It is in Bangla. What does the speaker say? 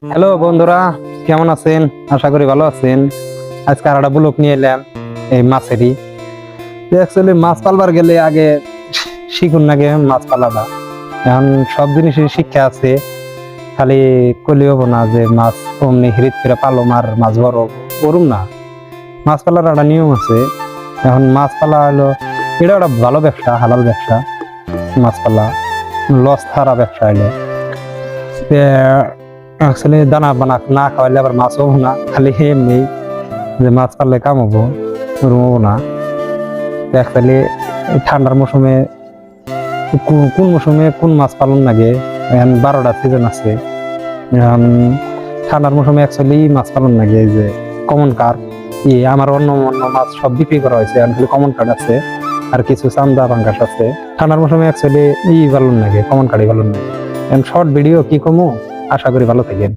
হ্যালো বন্ধুরা, কেমন আছেন? আশা করি ভালো আছেন। আজকে আর একটা ব্লগ নিয়ে এলাম এই মাছেরই। অ্যাকচুয়ালি মাছ পালবার গেলে আগে শিখুন নাগে মাছ পালাটা। এখন সব জিনিসের শিক্ষা আছে, খালি কলি হবো না যে মাছ অমনি হিরিত করে পালম আর মাছ বড় করুম না। মাছ পালার একটা নিয়ম আছে। এখন মাছ পালা হলো এটা একটা ভালো ব্যবসা, হালাল ব্যবসা। মাছ পালা লস ছাড়া ব্যবসা হলো। আসলে দানা বানা না খাওয়াইলে আবার মাছ হবো না, খালি এমনি যে মাছ পাললে কাম হবো, ওরম হবো না। অ্যাকচুয়ালি ঠান্ডার মৌসুমে কোন মৌসুমে কোন মাছ পালন লাগে, এখন 12টা সিজন আছে। এখন ঠান্ডার মৌসুমে অ্যাকচুয়ালি মাছ পালন লাগে এই যে কমন কার্প। আমার অন্য অন্য মাছ সব বিক্রি করা হয়েছে, এখন খালি কমন কার্প আছে আর কিছু চান্দা পাঙ্গাস আছে। ঠান্ডার মৌসুমে অ্যাকচুয়ালি পালন লাগে, কমন কার্পই পালন লাগে। এখন শর্ট ভিডিও কি কমু, আশা করি ভালো থাকেন।